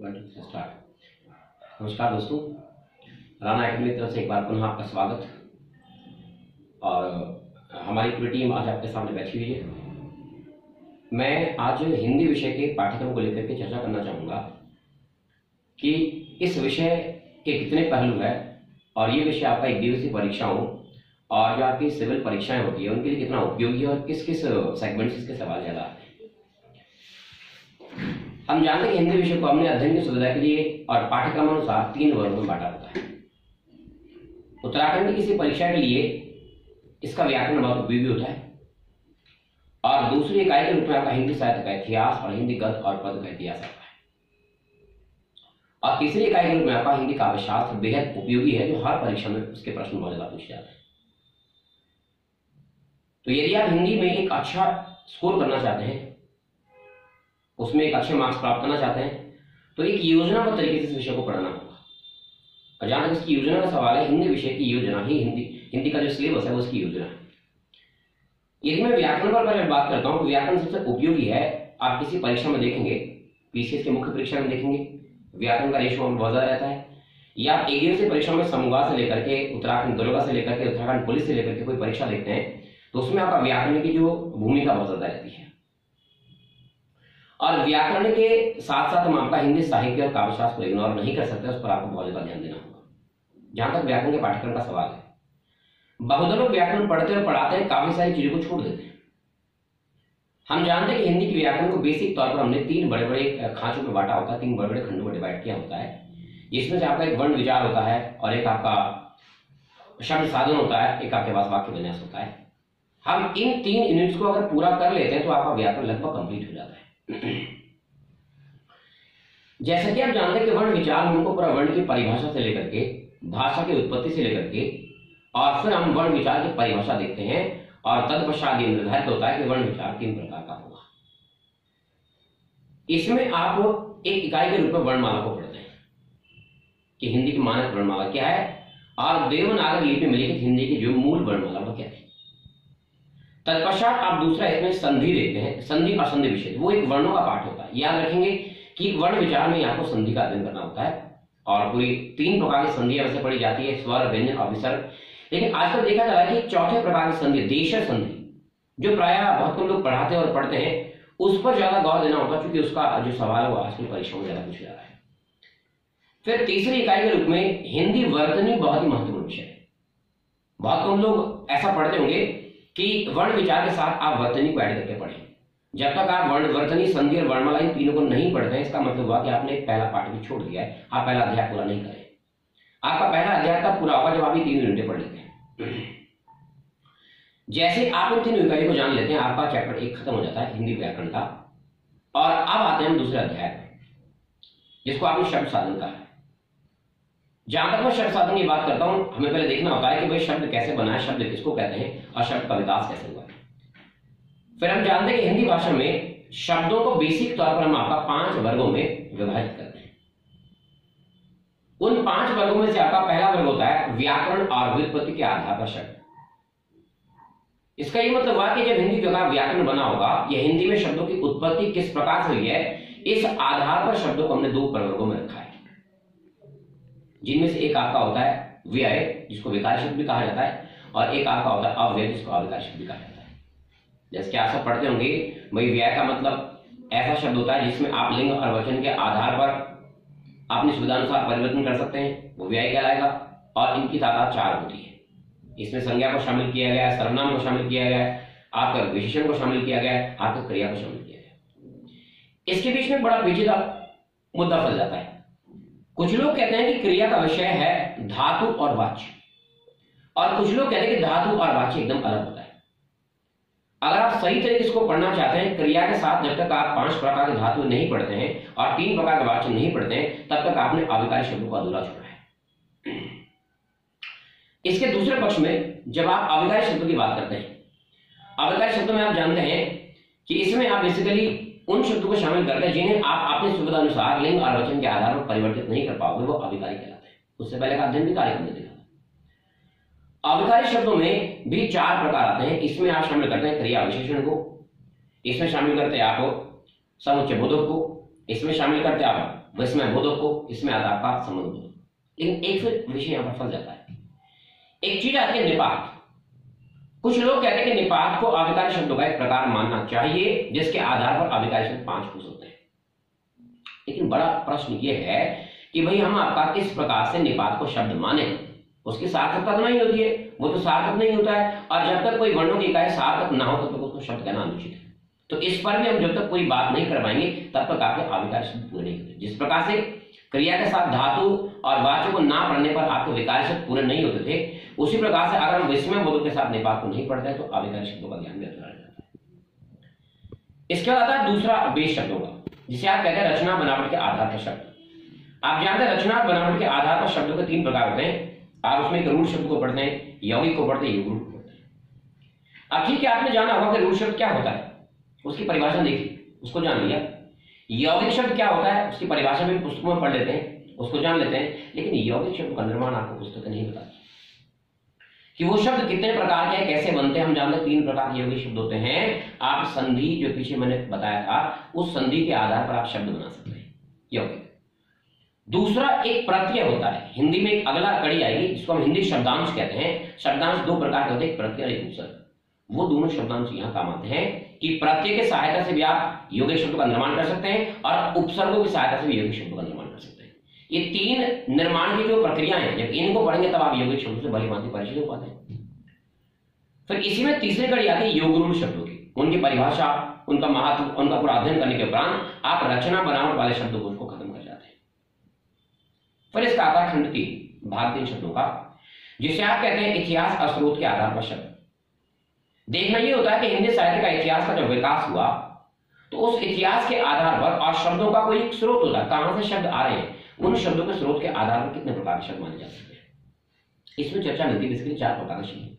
Start. नमस्कार दोस्तों, Rana academy की तरफ से एक बार पुनः आपका स्वागत। और हमारी पूरी टीम आज आपके सामने बैठी हुई है। मैं आज हिंदी विषय के पाठ्यक्रम को लेकर के चर्चा करना चाहूँगा कि इस विषय के कितने पहलू हैं और ये विषय आपका एक दिवसीय परीक्षाओं और जो आपकी सिविल परीक्षाएं होती है उनके लिए कितना उपयोगी है और किस किस सेगमेंट से इसके सवाल ज़्यादा आते हैं। हम जानते हैं कि हिंदी विषय को हमने अध्ययन की सुविधा के लिए और पाठ्यक्रम अनुसार 3 वर्गों में बांटा होता है। उत्तराखंड की किसी परीक्षा के लिए इसका व्याकरण बहुत उपयोगी होता है और दूसरी इकाई के रूप में आपका हिंदी साहित्य का इतिहास और हिंदी गद्य और पद्य का इतिहास आता है और तीसरी इकाई के रूप में आपका हिंदी काव्यशास्त्र बेहद उपयोगी है जो हर परीक्षा में उसके प्रश्न बहुत ज्यादा पूछे जाते हैं। तो यदि आप हिंदी में एक अच्छा स्कोर करना चाहते हैं, उसमें एक अच्छे मार्क्स प्राप्त करना चाहते हैं, तो एक योजनाबद्ध तरीके से इस विषय को पढ़ना होगा। और जहां तक इसकी योजना का सवाल है, हिंदी विषय की योजना ही हिंदी का जो सिलेबस है वो उसकी योजना है। यदि मैं व्याकरण पर पहले बात करता हूं तो व्याकरण सबसे उपयोगी है। आप किसी परीक्षा में देखेंगे, पीसीएस के मुख्य परीक्षा में देखेंगे, व्याकरण का रेशो बहुत ज्यादा रहता है। या आप एक दिवसीय परीक्षा में समूह से लेकर के उत्तराखंड दरोगा से लेकर के उत्तराखंड पुलिस से लेकर के कोई परीक्षा देखते हैं तो उसमें आपका व्याकरण की जो भूमिका बहुत ज्यादा रहती है। और व्याकरण के साथ साथ हम आपका हिंदी साहित्य और काव्यशास्त्र को इग्नोर नहीं कर सकते, उस पर आपको बहुत ज्यादा ध्यान देना होगा। जहां तक व्याकरण के पाठ्यक्रम का सवाल है, बहुत लोग व्याकरण पढ़ते और पढ़ाते हैं, काफी सारी चीजों को छोड़ देते हैं। हम जानते हैं कि हिंदी के व्याकरण को बेसिक तौर पर हमने 3 बड़े बड़े खांचों में बांटा होता है, 3 बड़े बड़े खंडों में डिवाइड किया होता है, जिसमें से आपका एक वर्ण विचार होता है और एक आपका शब्द साधन होता है, एक आपके पास वाक्य विन्यास होता है। हम इन 3 यूनिट्स को अगर पूरा कर लेते हैं तो आपका व्याकरण लगभग कंप्लीट हो जाता है। जैसा कि आप जानते हैं कि वर्ण विचार में हमको पूरा वर्ण की परिभाषा से लेकर के भाषा की उत्पत्ति से लेकर के और फिर हम वर्ण विचार की परिभाषा देखते हैं और तत्पश्चात ये निर्धारित होता है कि वर्ण विचार 3 प्रकार का होगा। इसमें आप एक इकाई के रूप में वर्णमाला को पढ़ते हैं कि हिंदी की मानक वर्णमाला क्या है और देवनागरी लिपि में लिखित हिंदी की जो मूल वर्णमाला वो क्या है। तत्पश्चात आप दूसरा इसमें संधि देखते हैं, संधि और संधि विषय, वो एक वर्णों का पाठ होता है। याद रखेंगे कि वर्ण विचार में आपको संधि का अध्ययन करना होता है और पूरी 3 प्रकार की संधियां वैसे पढ़ी जाती है, स्वर, व्यंजन और विसर्ग। लेकिन आजकल देखा जा रहा है कि चौथे प्रकार की संधि, देशज संधि, जो प्रायः बहुत कम लोग पढ़ाते हैं और पढ़ते हैं, उस पर ज्यादा गौर देना होगा क्योंकि उसका जो सवाल है वो आजकल परीक्षाओं में ज्यादा पूछा जा रहा है। फिर तीसरी इकाई के रूप में हिंदी वर्तनी बहुत ही महत्वपूर्ण विषय है। बहुत कम लोग ऐसा पढ़ते होंगे कि वर्ण विचार के साथ आप वर्तनी को ऐड करके पढ़ें। जब तक आप वर्ण, वर्तनी, संधि और वर्णमाला इन तीनों को नहीं पढ़ते हैं, इसका मतलब हुआ कि आपने पहला पाठ भी छोड़ दिया है, आप पहला अध्याय पूरा नहीं करें। आपका पहला अध्याय तब पूरा होगा जब आप ये 3 यूनिटें पढ़ लेते हैं। जैसे आप इन 3 इकाइयों को जान लेते हैं, आपका चैप्टर 1 खत्म हो जाता है हिंदी व्याकरण का। और अब आते हैं हम दूसरे अध्याय पर, जिसको आपने शब्द साधन कहा है। जहां तक मैं शब्द साधन की बात करता हूं, हमें पहले देखना होता है कि भाई शब्द कैसे बना है, शब्द किसको कहते हैं और शब्द का विकास कैसे हुआ है। फिर हम जानते हैं कि हिंदी भाषा में शब्दों को बेसिक तौर पर हम आपका 5 वर्गों में विभाजित करते हैं। उन 5 वर्गों में से आपका पहला वर्ग होता है व्याकरण और व्युत्पत्ति के आधार पर शब्द। इसका ये मतलब हुआ कि जब हिंदी का व्याकरण बना होगा या हिंदी में शब्दों की उत्पत्ति किस प्रकार से हुई है, इस आधार पर शब्दों को हमने 2 प्रवर्गों में रखा है, जिनमें से एक आपका होता है व्यय, जिसको विकारी शब्द भी कहा जाता है, और एक आपका होता है अव्यय, जिसको अविकारी शब्द भी कहा जाता है। जैसे कि आप सब पढ़ते होंगे, भाई व्यय का मतलब ऐसा शब्द होता है जिसमें आप लिंग और वचन के आधार पर अपनी सुविधानुसार परिवर्तन कर सकते हैं, वो व्यय कहलाएगा। और इनकी तादाद 4 होती है। इसमें संज्ञा को शामिल किया गया है, सर्वनाम को शामिल किया गया है, आपका विशेषण को शामिल किया गया है, आपकी क्रिया को शामिल किया गया है। इसके बीच में बड़ा पेचीदा मुद्दा फंस जाता है। कुछ लोग कहते हैं कि क्रिया का विषय है धातु और वाच्य, और कुछ लोग कहते हैं कि धातु और वाच्य एकदम अलग होता है। अगर आप सही तरीके से इसको पढ़ना चाहते हैं, क्रिया के साथ जब तक आप 5 प्रकार के धातु नहीं पढ़ते हैं और 3 प्रकार के वाच्य नहीं पढ़ते हैं, तब तक आपने अविकारी शब्दों को अधूरा छोड़ा है। इसके दूसरे पक्ष में जब आप अविकारी शब्दों की बात करते हैं, अविकारी शब्दों में आप जानते हैं कि इसमें आप बेसिकली उन शब्दों को शामिल करते हैं जिन्हें आप अपनी सुविधा अनुसार लिंग और वचन के आधार पर परिवर्तित नहीं कर पाओगे, वो अविकारी कहलाते हैं। उससे पहले का अध्ययन भी कार्य हमने देखा। अविकारी शब्दों में भी 4 प्रकार आते हैं। इसमें आप शामिल करते हैं क्रिया विशेषण को, इसमें शामिल करते हैं आप समुच्चय बोधक को, इसमें शामिल करते हैं आप विस्मय बोधक को, इसमें आता है आपका संबंध बोधक। लेकिन एक फिर विषय यहां पर फंस जाता है। एक चीज आती है निपात। कुछ लोग कहते हैं कि निपात को अविकारी शब्दों का एक प्रकार मानना चाहिए जिसके आधार पर अविकारी शब्द 5 हो सकते हैं। लेकिन बड़ा प्रश्न यह है कि भाई हम आपका किस प्रकार से निपात को शब्द माने, उसकी सार्थकता तो नहीं होती है, वो तो सार्थक नहीं होता है, और जब तक कोई वर्णों की इकाई सार्थक ना हो तब तक उसको शब्द कहना अनुचित है। तो इस पर भी हम जब तक कोई बात नहीं करवाएंगे तब तक आपके अविकारी शब्द पूरे नहीं होते। जिस प्रकार से क्रिया के साथ धातु और वाच्य को ना पढ़ने पर आपके विकारी शब्द पूरे नहीं होते थे, उसी प्रकार से अगर हम विस्मय बोधक के साथ निपात को नहीं पढ़ते तो अविकारी शब्दों का ज्ञान भी अधूरा रह जाता है। इसके बाद आता है दूसरा बेस शब्दों का, जिसे आप कहते हैं रचना बनावट के आधार पर शब्द। आप जानते हैं रचना बनावट के आधार पर शब्दों के 3 प्रकार होते हैं। आप उसमें एक रूढ़ शब्द को पढ़ते हैं, यौगिक को पढ़ते हैं, युग्म को पढ़ते हैं। अब ठीक है, आपने जाना होगा कि रूढ़ शब्द क्या होता है, उसकी परिभाषा देखी, उसको जान लिया। यौगिक शब्द क्या होता है उसकी परिभाषा भी पुस्तकों में पढ़ लेते हैं, उसको जान लेते हैं। लेकिन यौगिक शब्द का निर्माण आपको पुस्तकें नहीं बताती कि वो शब्द कितने प्रकार के हैं, कैसे बनते हैं। हम जानते हैं 3 प्रकार के यौगिक शब्द होते हैं। आप संधि जो पीछे मैंने बताया था उस संधि के आधार पर आप शब्द बना सकते हैं यौगिक। दूसरा एक प्रत्यय होता है, हिंदी में एक अगला कड़ी आएगी जिसको हम हिंदी शब्दांश कहते हैं। शब्दांश 2 प्रकार के होते हैं, एक प्रत्यय और एक उपसर्ग। वो दोनों शब्दांश यहाँ काम आते हैं कि प्रत्यय की सहायता से भी आप यौगिक शब्दों का निर्माण कर सकते हैं और उपसर्गों की सहायता से भी यौगिक शब्दों का निर्माण कर सकते हैं। ये 3 निर्माण की जो प्रक्रिया है, जब इनको पढ़ेंगे तब आप यौगिक शब्दों से भली भांति परिचित हो पाते हैं। फिर इसी में तीसरी कड़ी आती है योगरूढ़ शब्दों की, उनकी परिभाषा, उनका महत्व, उनका पूरा अध्ययन करने के उपरांत आप रचना बनावट वाले शब्दों को खत्म कर जाते हैं। फिर इसका आता है खंड 3 भाग 3 शब्दों का, जिसे आप कहते हैं इतिहास और स्रोत के आधार पर शब्द। देखना यह होता है कि हिंदी साहित्य का इतिहास का जब विकास हुआ तो उस इतिहास के आधार पर और शब्दों का कोई एक स्रोत होता है, कहां से शब्द आ रहे हैं, उन शब्दों के स्रोत के आधार पर कितने प्रकार के शब्द माने जा सकते हैं। इसमें चर्चा मिलती है इसके 4 प्रकार के शब्द।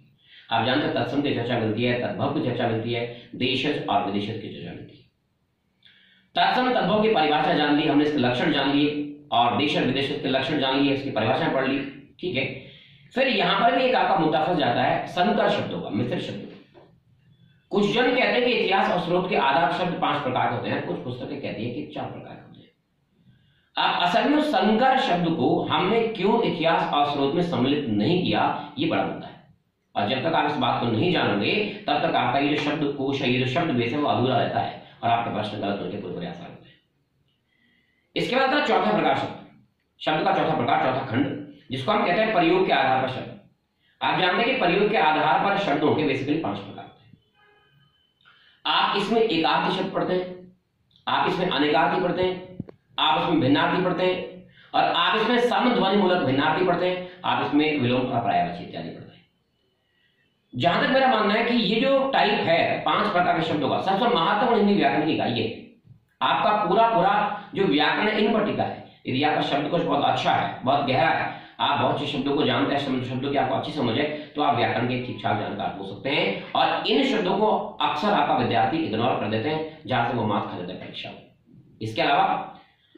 आप जानते हैं तत्सम की चर्चा मिलती है, तद्भव की चर्चा मिलती है, देशज और विदेशज की चर्चा मिलती है। तत्सम तद्भव की परिभाषा जान ली हमने, इसके लक्षण जान लिए, और देशज विदेशज के लक्षण जान लिए, इसकी परिभाषा पढ़ ली, ठीक है। फिर यहां पर भी एक आपका मुद्दा फंस जाता है संकर शब्दों का, मिश्र शब्दों। कुछ जन कहते हैं कि इतिहास और स्रोत के आधार शब्द 5 प्रकार होते हैं, कुछ पुस्तकें कहती है कि 4 प्रकार होते हैं। अब असल में संकर शब्द को हमने क्यों इतिहास और स्रोत में सम्मिलित नहीं किया, ये बड़ा मुद्दा है। और जब तक आप इस बात को नहीं जानोगे तब तक आपका ये जो शब्द कोश है, ये जो शब्द बेस है, वो अधूरा रहता है और आपके प्रश्न गलत होने के पूरे प्रयास होते हैं। इसके बाद आता है चौथा प्रकार शब्द का चौथा प्रकार, चौथा खंड, जिसको हम कहते हैं प्रयोग के आधार पर शब्द। आप जानते हैं कि प्रयोग के आधार पर शब्दों के बेसिकली 5 प्रकार होते हैं। आप इसमें एकार्थी शब्द पढ़ते हैं, आप इसमें अनेकार्थी पढ़ते हैं, आप इसमें भिन्नार्थी पढ़ते हैं, और आप इसमें समध्वनि मूलक भिन्नार्थी पढ़ते हैं, आप इसमें विलोम और पर्यायवाची इत्यादि पढ़ते हैं। जहां तक मेरा मानना है कि ये जो टाइप है 5 प्रकार के शब्दों का, सबसे महत्वपूर्ण हिंदी व्याकरण की इकाई है। आपका पूरा जो व्याकरण है इन पर टिका है। यदि आपका शब्दकोश बहुत अच्छा है, बहुत गहरा है, आप बहुत से शब्दों को जानते हैं, शब्दों की आपको अच्छी समझ है, तो आप व्याकरण के ठीक ठाक जानकार हो सकते हैं। और इन शब्दों को अक्सर आपका विद्यार्थी इग्नोर कर देते हैं, जहां से वो मात खा देते हैं परीक्षा में। इसके अलावा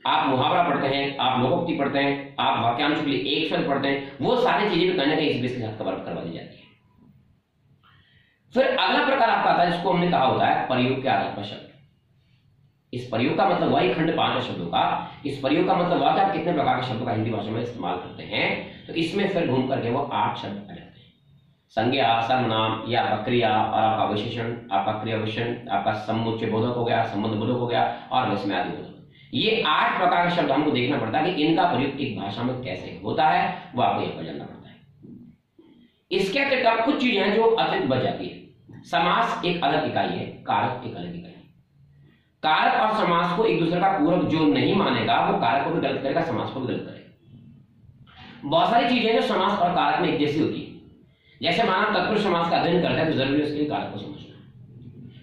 आप मुहावरा पढ़ते हैं, आप लोकोक्ति पढ़ते हैं, आप वाक्यांश के लिए एक शब्द पढ़ते हैं, वो सारी चीजें भी कहीं ना कहीं इस बेस के साथ कवर करवा दी जाती है। फिर अगला प्रकार आपका आता है जिसको हमने कहा होता है प्रयोग के आधार पर शब्द। इस प्रयोग का मतलब वही खंड 5 शब्दों का। इस प्रयोग का मतलब वह कि आप कितने प्रकार के शब्दों का हिंदी भाषा में इस्तेमाल करते हैं। तो इसमें फिर घूम करके वो 8 शब्द आ जाते हैं। संज्ञा, सर्वनाम, या आपका क्रिया और आपका विशेषण, आपका क्रिया विशेषण, आपका समुच्चय बोधक हो गया, संबंध बोधक हो गया, और विस्मयादि बोधक। ये 8 प्रकार के शब्द हमको देखना पड़ता है कि इनका प्रयोग एक भाषा में कैसे होता है, वो आपको यहाँ पर जानना पड़ता है। इसके अतिरिक्त कुछ चीजें हैं जो अतिरिक्त बच जाती है। समास एक अलग इकाई है, कारक एक अलग इकाई है। कारक और समास को एक दूसरे का पूरक जो नहीं मानेगा वो कारक को भी गलत करेगा, समास को भी गलत करेगा। बहुत सारी चीजें जो समास और कारक में एक जैसी होती है। जैसे माना तत्पुरुष समास का अध्ययन करता है तो जरूरी है उसके लिए कारक को समझना।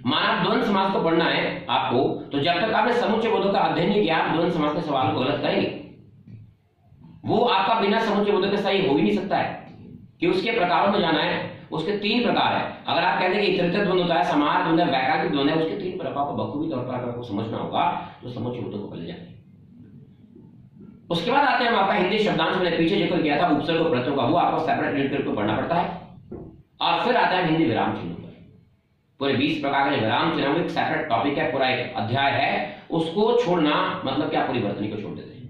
माना द्वंद्व समास को पढ़ना है आपको, तो जब तक आपने समुच्चय बोधों का अध्ययन नहीं किया आप द्वंद्व समास के सवाल को गलत करेंगे। वो आपका बिना समुच्चय बोधों के सही हो ही नहीं सकता है कि उसके प्रकारों में जाना है। उसके 3 प्रकार है। अगर आप कहते हैं कि इतरेतर द्वंद्व होता है, समाहार द्वंद्व है, वैकल्पिक द्वंद्व है, उसके 3 प्रकार को बखूबी तौर पर अगर आपको समझना होगा तो समुच्चय बोधों को पढ़ जाएंगे। उसके बाद आते हैं हम आपका हिंदी शब्दांश मैंने पीछे जिक्र किया था उपसर्ग और प्रत्ययों का, वो आपको सेपरेट रीड करके पढ़ना पड़ता है। और फिर आता है हिंदी विराम चिन्हों पर। पूरे 20 प्रकार के विराम चिन्ह एक सेपरेट टॉपिक है, पूरा एक अध्याय है। उसको छोड़ना मतलब क्या पूरी वर्तनी को छोड़ देते हैं।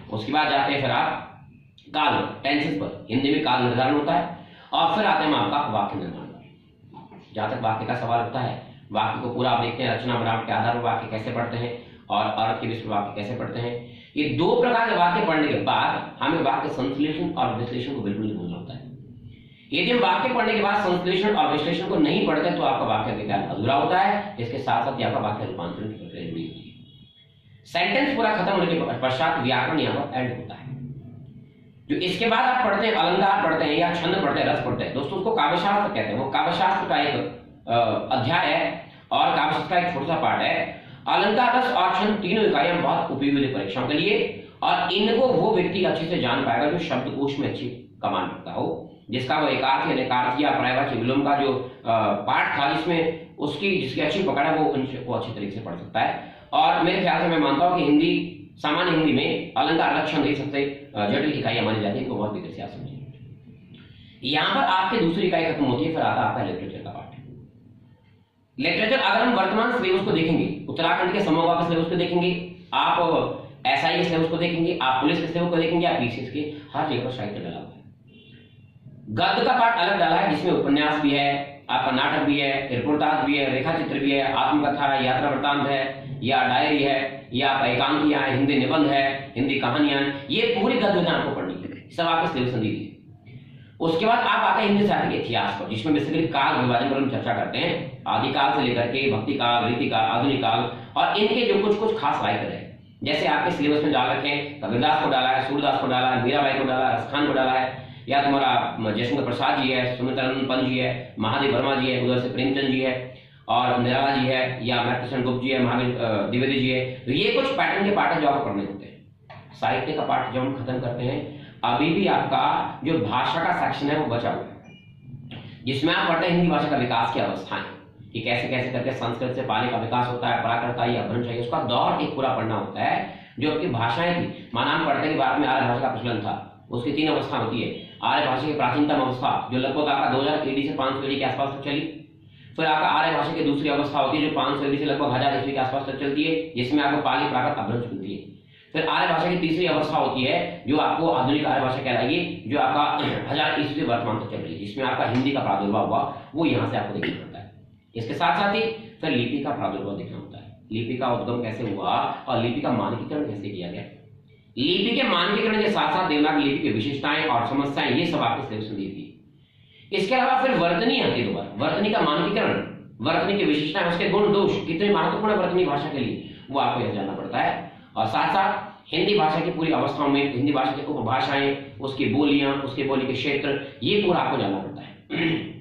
उसके बाद जाते हैं फिर आप काल टेंसेस पर, हिंदी में काल निर्धारण होता है, और फिर आते हैं आपका वाक्य निर्माण पर। जहां तक वाक्य का सवाल होता है, वाक्य को पूरा आप देखते हैं, रचना बनावट के आधार पर वाक्य कैसे पढ़ते हैं और अर्थ के विषय वाक्य कैसे पढ़ते हैं। ये दो प्रकार के वाक्य पढ़ने के बाद हमें वाक्य संश्लेषण और विश्लेषण को बिल्कुल नहीं भूलना होता है। यदि हम वाक्य पढ़ने के बाद संश्लेषण और विश्लेषण को नहीं पढ़ते तो आपका वाक्य विज्ञान अधूरा होता है, इसके साथ साथ आपका वाक्य रूपांतरण की प्रक्रिया जुड़ी होती है। सेंटेंस पूरा खत्म होने के पश्चात व्याकरण यहाँ पर एंड होता है। जो इसके बाद आप पढ़ते हैं, अलंकार पढ़ते हैं या छंद पढ़ते हैं, रस पढ़ते हैं, दोस्तों उसको काव्यशास्त्र कहते हैं। वो काव्यशास्त्र का एक अध्याय है और काव्यशास्त्र का एक छोटा सा पार्ट है। अलंकार, रस और छंद तीनों इकाइयां बहुत उपयोगी है परीक्षाओं के लिए, और इनको वो व्यक्ति अच्छे से जान पाएगा जो शब्दकोश में अच्छी कमान रखता हो, जिसका वो एकार्थ या निकार्थ या पर्यायवाची विलोम का जो पाठ था जिसमें जिसकी अच्छी पकड़ है वो अच्छी तरीके से पढ़ सकता है। और मेरे ख्याल से मैं मानता हूँ कि हिंदी, सामान्य हिंदी में अलंकार, रस, छंद सबसे जटिल इकाइयां मानी जाती है, इनको बहुत बेहतर से आप समझें। यहाँ पर आपकी दूसरी इकाई खत्म होती है, फिर आता है आपका लिटरेचर का पार्ट। लिटरेचर अगर हम वर्तमान सिलेबस को देखेंगे, उत्तराखंड के समूह के सिलेबस को देखेंगे, आप एसआई के सिलेबस को देखेंगे, आप पुलिस के सिलेबस को देखेंगे, आप पीसीएस के, हर जगह साहित्य डाला हुआ है। गद्य का पार्ट अलग डाला है जिसमें उपन्यास भी है, आपका नाटक भी है, रिपोर्टाज भी है, रेखा चित्र भी है, आत्मकथा है, यात्रा वृत्तांत है, या डायरी है, या एकांकियां है, हिंदी निबंध है, हिंदी कहानियां, ये पूरी गद्य में आपको पढ़नी है, सब आपके सिलेबस में दी है। उसके बाद आप आते हैं हिंदी साहित्य के इतिहास पर, जिसमें बेसिकली काल विभाजन पर हम चर्चा करते हैं, आदिकाल से लेकर के भक्ति काल, रीति काल, आधुनिक काल, और इनके जो कुछ कुछ खास राइटर है, जैसे आपके सिलेबस में डाल रखे हैं, कबीरदास को डाला है, सूरदास को डाला है, मीराबाई को डाला है, रसखान को डाला है, या तुम्हारा जयशंकर प्रसाद जी है, सुमित्रानंद पंत जी है, महादेव वर्मा जी है, उधर से प्रेमचंद जी है, और निराला जी है, या मैथ्यूसन गुप्त जी है, महावीर द्विवेदी जी है। तो ये कुछ पैटर्न के पाठ है जो आपको पढ़ने होते हैं। साहित्य का पाठ जब हम खत्म करते हैं, अभी भी आपका जो भाषा का सेक्शन है वो बचा हुआ है, जिसमें आप पढ़ते हैं हिंदी भाषा का विकास की अवस्थाएं, कि कैसे कैसे करके संस्कृत से पाली का विकास होता है, प्राकृत आई, अपभ्रंश आई, उसका दौर एक पूरा पढ़ना होता है। जो आपकी भाषाएं थी, माना हम पढ़ते के बाद में आर्य भाषा का प्रचलन था, उसकी 3 अवस्था होती है। आर्य भाषा की प्राचीनतम अवस्था जो लगभग आपका 2000 ईडी से 500 ईडी के आसपास तक चली। फिर आपका आर्य भाषा की दूसरी अवस्था होती है जो 500 ईडी से लगभग 1000 ईस्वी के आसपास तक चलती है, जिसमें आपको पाली, प्राकृत, अपभ्रंश मिलती है। फिर आर्य भाषा की तीसरी अवस्था होती है जो आपको आधुनिक आर्य भाषा कहलाएगी, जो आपका 1000 ईस्वी से वर्तमान तक चल रही है, जिसमें आपका हिंदी का प्रादुर्भाव हुआ, वो यहाँ से आपको देखना पड़ता है। इसके साथ साथ ही फिर लिपि का प्रादुर्भाव देखना होता है, लिपि का उद्गम कैसे हुआ और लिपि का मानकीकरण कैसे किया गया। लिपि के मानकीकरण के साथ साथ देवनागरी लिपि की विशेषताएं और समस्याएं, ये सब आपके सिलेबस में दी थी। इसके अलावा फिर वर्तनी आती है, दोबारा वर्तनी का मानकीकरण, वर्तनी की विशेषताएं, उसके गुण दोष कितने महत्वपूर्ण है वर्तनी भाषा के लिए, वो आपको यह जानना पड़ता है। और साथ साथ हिंदी भाषा की पूरी अवस्थाओं में हिंदी भाषा की उपभाषाएं, उसकी बोलियां, उसके बोली के क्षेत्र, ये पूरा आपको जानना पड़ता है।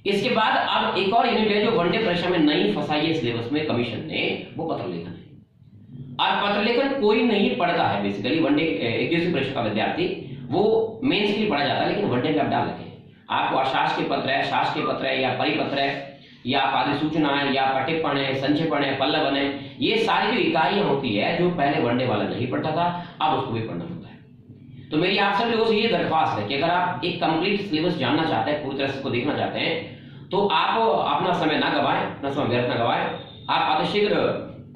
इसके बाद अब एक और यूनिट है जो वनडे परीक्षा में नई फंसाई है सिलेबस में कमीशन ने, वो पत्र लेखन है। और पत्र लेखन कोई नहीं पढ़ता है बेसिकली, वनडे एक दिवसीय परीक्षा का विद्यार्थी वो मेंस के लिए पढ़ा जाता है, लेकिन वनडे में आप डाल रखे आपको अशासकीय पत्र है, शासकीय पत्र है, या परिपत्र है, या अधिसूचना है, या टिप्पण है, संक्षेपण है, पल्लवन है, ये सारी जो इकाइयां होती है जो पहले वनडे वाला नहीं पढ़ता था, अब उसको भी पढ़ना होता है। तो मेरी आप सब लोगों से ये दरख्वास्त है कि अगर आप एक कंप्लीट सिलेबस जानना चाहते हैं, पूरी तरह से इसको देखना चाहते हैं, तो आप अपना समय ना गवाएं, अपना समय व्यर्थ ना गवाएं। आप अतिशीघ्र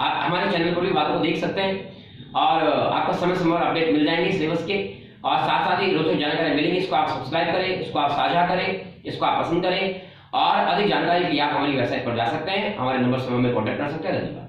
आप हमारे चैनल पर भी बातों को देख सकते हैं और आपको समय समय पर अपडेट मिल जाएंगे सिलेबस के, और साथ साथ ही रोचक जानकारी मिलेंगी। इसको आप सब्सक्राइब करें, इसको आप साझा करें, इसको आप पसंद करें, और अधिक जानकारी के लिए आप हमारी वेबसाइट पर जा सकते हैं, हमारे नंबर से हमें कॉन्टैक्ट कर सकते हैं। धन्यवाद।